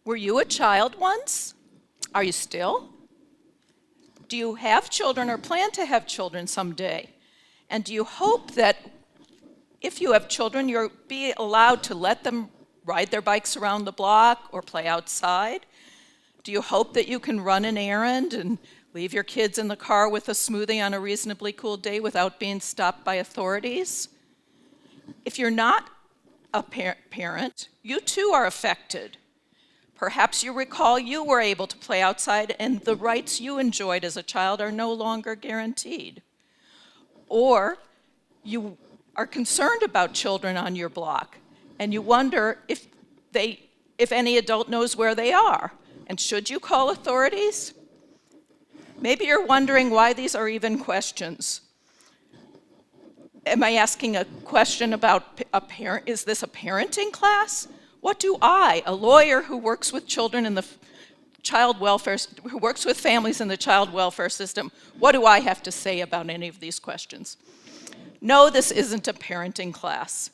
Were you a child once? Are you still? Do you have children or plan to have children someday? And do you hope that if you have children, you'll be allowed to let them ride their bikes around the block or play outside? Do you hope that you can run an errand and leave your kids in the car with a smoothie on a reasonably cool day without being stopped by authorities? If you're not a parent, you too are affected. Perhaps you recall you were able to play outside and the rights you enjoyed as a child are no longer guaranteed. Or you are concerned about children on your block and you wonder if any adult knows where they are. And should you call authorities? Maybe you're wondering why these are even questions. Am I asking a question about is this a parenting class? What do I, a lawyer who works with children in the child welfare, who works with families in the child welfare system, what do I have to say about any of these questions? No, this isn't a parenting class.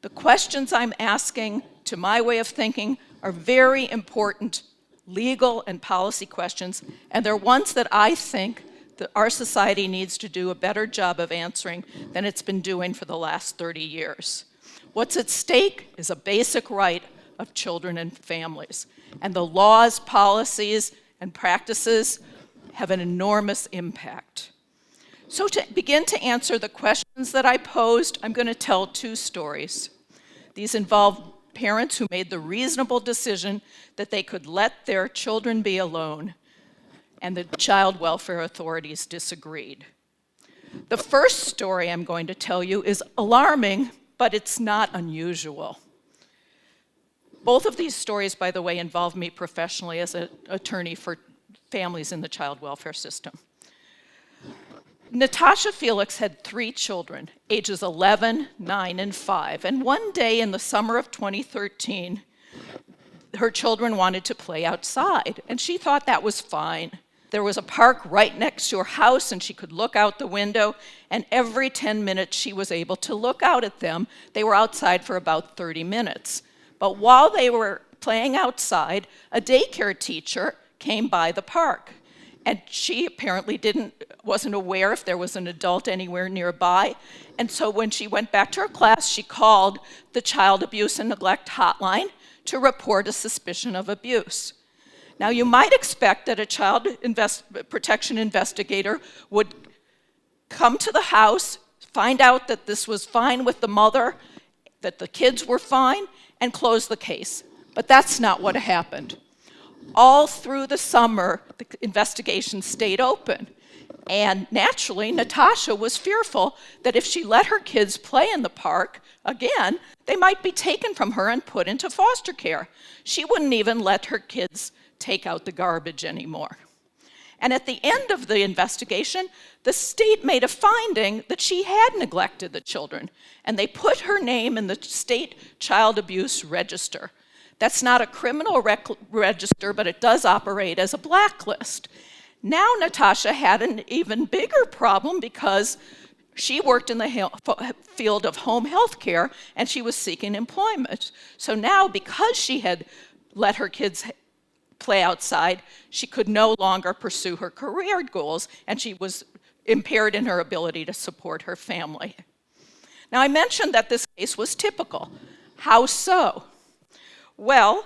The questions I'm asking, to my way of thinking, are very important legal and policy questions, and they're ones that I think that our society needs to do a better job of answering than it's been doing for the last 30 years. What's at stake is a basic right of children and families, and the laws, policies, and practices have an enormous impact. So to begin to answer the questions that I posed, I'm going to tell two stories. These involve parents who made the reasonable decision that they could let their children be alone, and the child welfare authorities disagreed. The first story I'm going to tell you is alarming, but it's not unusual. Both of these stories, by the way, involve me professionally as an attorney for families in the child welfare system. Natasha Felix had 3 children, ages 11, 9, and 5. And one day in the summer of 2013, her children wanted to play outside, and she thought that was fine. There was a park right next to her house, and she could look out the window, and every 10 minutes she was able to look out at them. They were outside for about 30 minutes. But while they were playing outside, a daycare teacher came by the park. And she apparently wasn't aware if there was an adult anywhere nearby. And so when she went back to her class, she called the Child Abuse and Neglect Hotline to report a suspicion of abuse. Now, you might expect that a child protection investigator would come to the house, find out that this was fine with the mother, that the kids were fine, and close the case. But that's not what happened. All through the summer, the investigation stayed open. And naturally, Natasha was fearful that if she let her kids play in the park again, they might be taken from her and put into foster care. She wouldn't even let her kids take out the garbage anymore. And at the end of the investigation, the state made a finding that she had neglected the children, and they put her name in the state child abuse register. That's not a criminal register, but it does operate as a blacklist. Now Natasha had an even bigger problem because she worked in the field of home health care and she was seeking employment. So now, because she had let her kids play outside, she could no longer pursue her career goals, and she was impaired in her ability to support her family. Now, I mentioned that this case was typical. How so? Well,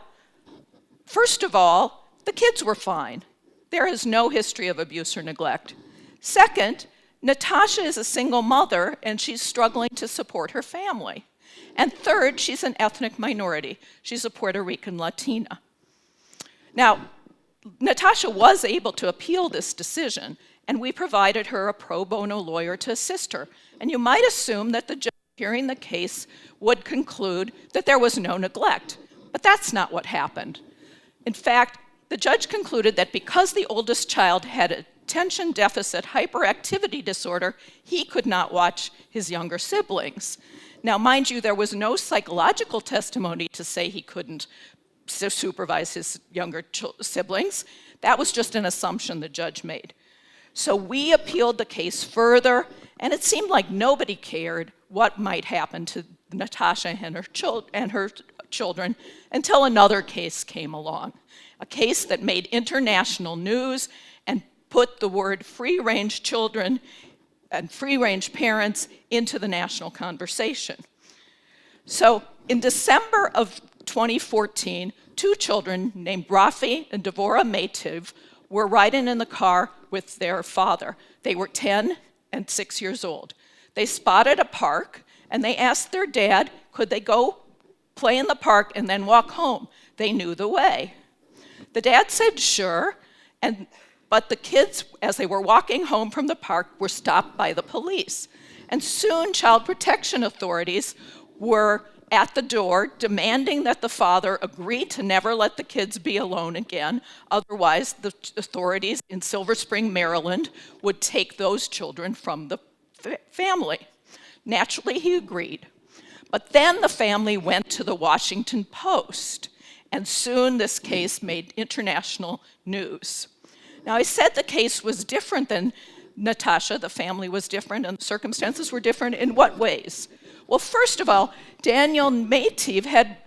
first of all, the kids were fine. There is no history of abuse or neglect. Second, Natasha is a single mother and she's struggling to support her family. And third, she's an ethnic minority. She's a Puerto Rican Latina. Now, Natasha was able to appeal this decision, and we provided her a pro bono lawyer to assist her. And you might assume that the judge hearing the case would conclude that there was no neglect. But that's not what happened. In fact, the judge concluded that because the oldest child had attention deficit hyperactivity disorder, he could not watch his younger siblings. Now, mind you, there was no psychological testimony to say he couldn't supervise his younger siblings. That was just an assumption the judge made. So we appealed the case further, and it seemed like nobody cared what might happen to Natasha and her children until another case came along, a case that made international news and put the word free-range children and free-range parents into the national conversation. So in December of 2014, two children named Rafi and Devorah Meitiv were riding in the car with their father. They were 10 and 6 years old. They spotted a park, and they asked their dad, could they go play in the park and then walk home? They knew the way. The dad said sure, but the kids, as they were walking home from the park, were stopped by the police. And soon child protection authorities were at the door demanding that the father agree to never let the kids be alone again. Otherwise, the authorities in Silver Spring, Maryland, would take those children from the family. Naturally, he agreed. But then the family went to the Washington Post, and soon this case made international news. Now, I said the case was different than Natasha. The family was different, and the circumstances were different. In what ways? Well, first of all, Diane Meitiv had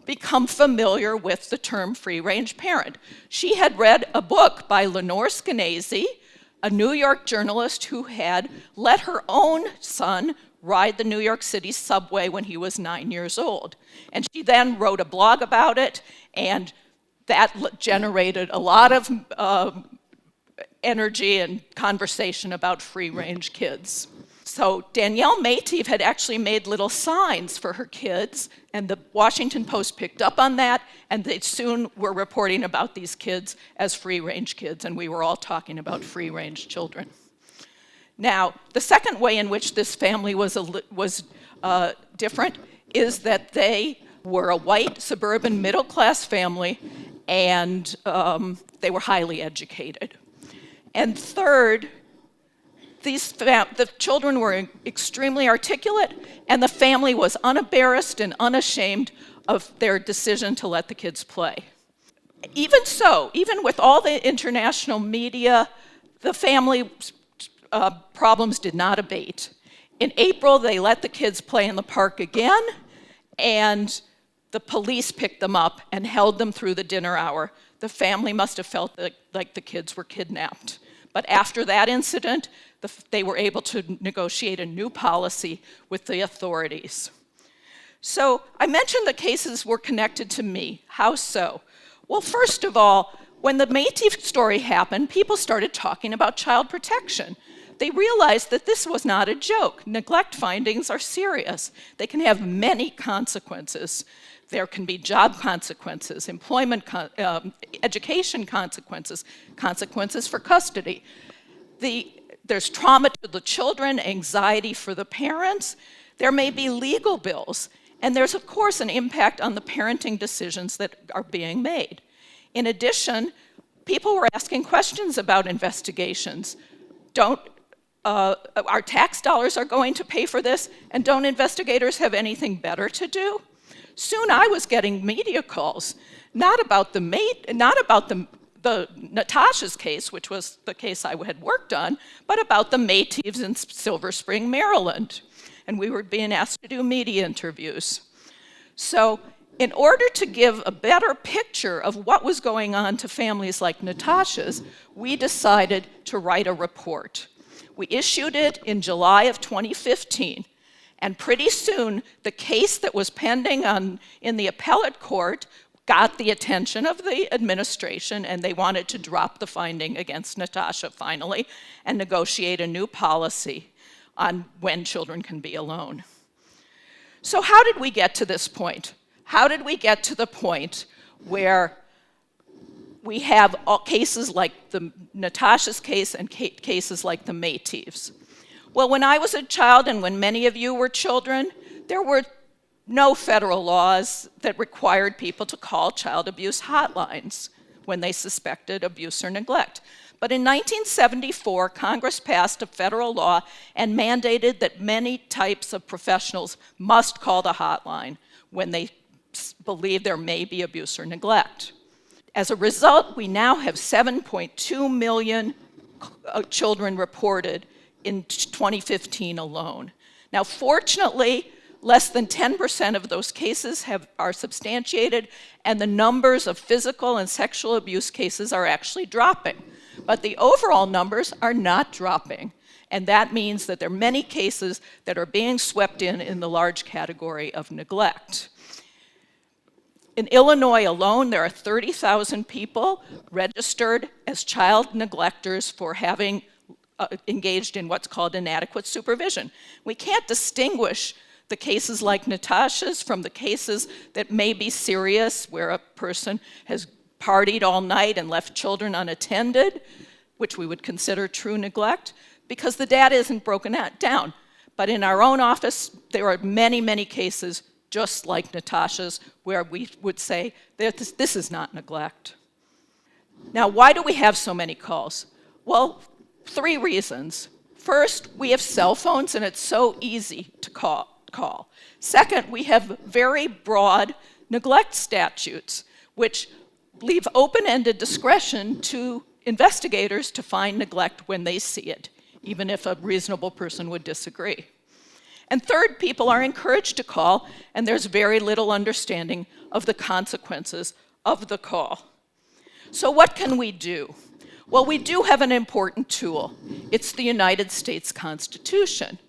become familiar with the term free-range parent. She had read a book by Lenore Skenazy, a New York journalist who had let her own son ride the New York City subway when he was 9 years old. And she then wrote a blog about it, and that generated a lot of energy and conversation about free-range kids. So Diane Meitiv had actually made little signs for her kids, and the Washington Post picked up on that, and they soon were reporting about these kids as free-range kids, and we were all talking about free-range children. Now, the second way in which this family was different is that they were a white suburban middle-class family, and they were highly educated. And third, the children were extremely articulate, and the family was unembarrassed and unashamed of their decision to let the kids play. Even so, even with all the international media, the family problems did not abate. In April, they let the kids play in the park again, and the police picked them up and held them through the dinner hour. The family must have felt like the kids were kidnapped. But after that incident, they were able to negotiate a new policy with the authorities. So I mentioned the cases were connected to me. How so? Well, first of all, when the Meitiv story happened, people started talking about child protection. They realized that this was not a joke. Neglect findings are serious. They can have many consequences. There can be job consequences, employment, education consequences, consequences for custody. There's trauma to the children, anxiety for the parents. There may be legal bills. And there's, of course, an impact on the parenting decisions that are being made. In addition, people were asking questions about investigations. Our tax dollars are going to pay for this, and don't investigators have anything better to do? Soon I was getting media calls, not about the Natasha's case, which was the case I had worked on, but about the Meitivs in Silver Spring, Maryland. And we were being asked to do media interviews. So in order to give a better picture of what was going on to families like Natasha's, we decided to write a report. We issued it in July of 2015. And pretty soon, the case that was pending in the appellate court got the attention of the administration, and they wanted to drop the finding against Natasha finally and negotiate a new policy on when children can be alone. So how did we get to this point? How did we get to the point where we have all cases like the Natasha's case and cases like the Meitivs? Well, when I was a child and when many of you were children, there were no federal laws that required people to call child abuse hotlines when they suspected abuse or neglect. But in 1974, Congress passed a federal law and mandated that many types of professionals must call the hotline when they believe there may be abuse or neglect. As a result, we now have 7.2 million children reported in 2015 alone. Now, fortunately, Less than 10% of those cases are substantiated, and the numbers of physical and sexual abuse cases are actually dropping. But the overall numbers are not dropping, and that means that there are many cases that are being swept in the large category of neglect. In Illinois alone, there are 30,000 people registered as child neglectors for having engaged in what's called inadequate supervision. We can't distinguish the cases like Natasha's from the cases that may be serious, where a person has partied all night and left children unattended, which we would consider true neglect, because the data isn't broken down. But in our own office, there are many, many cases just like Natasha's, where we would say that this is not neglect. Now, why do we have so many calls? Well, 3 reasons. First, we have cell phones, and it's so easy to call. Second, we have very broad neglect statutes, which leave open-ended discretion to investigators to find neglect when they see it, even if a reasonable person would disagree. And third, people are encouraged to call, and there's very little understanding of the consequences of the call. So what can we do? Well, we do have an important tool. It's the United States Constitution.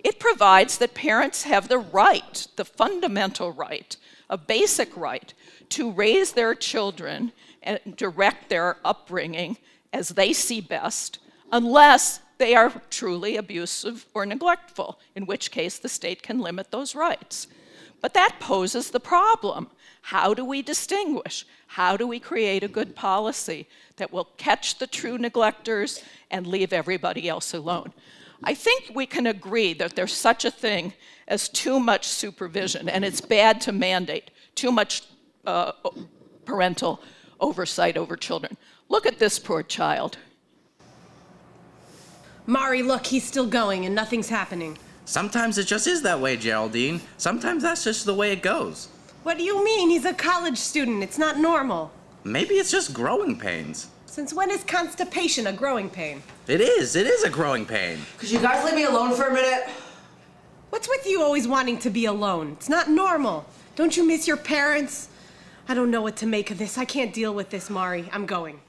It provides that parents have the right, the fundamental right, a basic right, to raise their children and direct their upbringing as they see best, unless they are truly abusive or neglectful, in which case the state can limit those rights. But that poses the problem. How do we distinguish? How do we create a good policy that will catch the true neglectors and leave everybody else alone? I think we can agree that there's such a thing as too much supervision, and it's bad to mandate too much parental oversight over children. Look at this poor child. Mari, look, he's still going and nothing's happening. Sometimes it just is that way, Geraldine. Sometimes that's just the way it goes. What do you mean? He's a college student. It's not normal. Maybe it's just growing pains. Since when is constipation a growing pain? It is a growing pain. Could you guys leave me alone for a minute? What's with you always wanting to be alone? It's not normal. Don't you miss your parents? I don't know what to make of this. I can't deal with this, Mari. I'm going.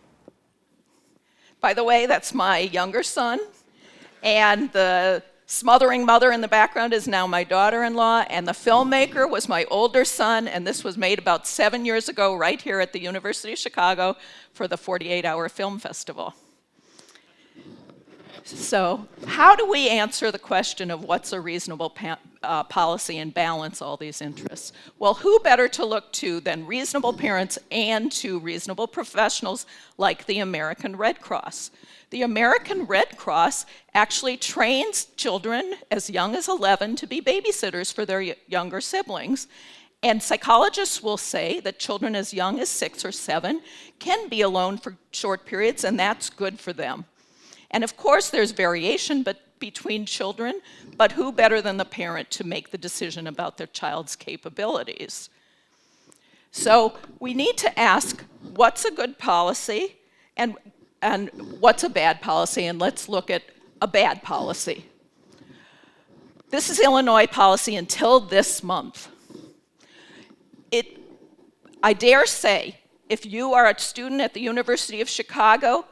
By the way, that's my younger son, and the smothering mother in the background is now my daughter-in-law, and the filmmaker was my older son, and this was made about 7 years ago right here at the University of Chicago for the 48-hour film festival. So how do we answer the question of what's a reasonable policy and balance all these interests? Well, who better to look to than reasonable parents and to reasonable professionals like the American Red Cross? The American Red Cross actually trains children as young as 11 to be babysitters for their younger siblings. And psychologists will say that children as young as 6 or 7 can be alone for short periods, and that's good for them. And of course, there's variation between children, but who better than the parent to make the decision about their child's capabilities? So we need to ask, what's a good policy and what's a bad policy? And let's look at a bad policy. This is Illinois policy until this month. I dare say, if you are a student at the University of Chicago,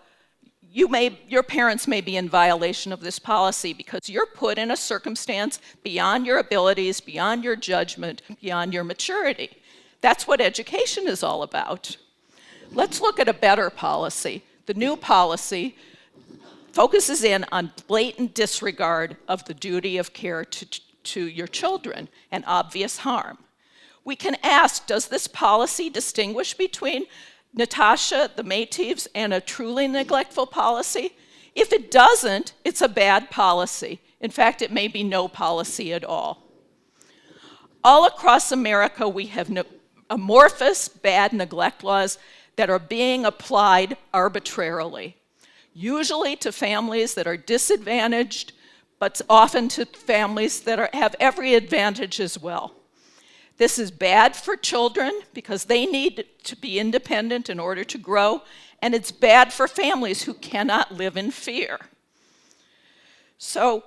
your parents may be in violation of this policy because you're put in a circumstance beyond your abilities, beyond your judgment, beyond your maturity. That's what education is all about. Let's look at a better policy. The new policy focuses in on blatant disregard of the duty of care to your children and obvious harm. We can ask, does this policy distinguish between Natasha, the Métives, and a truly neglectful policy? If it doesn't, it's a bad policy. In fact, it may be no policy at all. All across America, we have amorphous bad neglect laws that are being applied arbitrarily, usually to families that are disadvantaged, but often to families that have every advantage as well. This is bad for children because they need to be independent in order to grow, and it's bad for families who cannot live in fear. So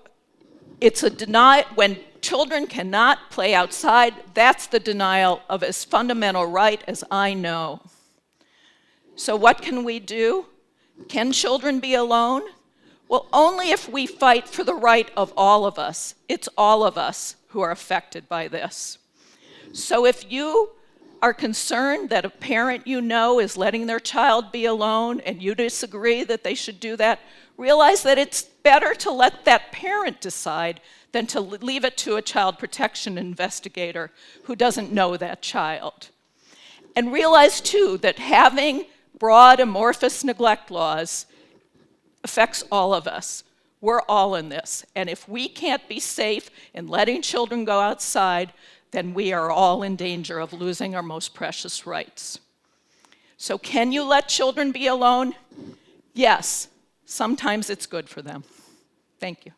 it's a when children cannot play outside, that's the denial of as fundamental right as I know. So what can we do? Can children be alone? Well, only if we fight for the right of all of us. It's all of us who are affected by this. So if you are concerned that a parent you know is letting their child be alone and you disagree that they should do that, realize that it's better to let that parent decide than to leave it to a child protection investigator who doesn't know that child. And realize, too, that having broad amorphous neglect laws affects all of us. We're all in this. And if we can't be safe in letting children go outside, then we are all in danger of losing our most precious rights. So can you let children be alone? Yes. Sometimes it's good for them. Thank you.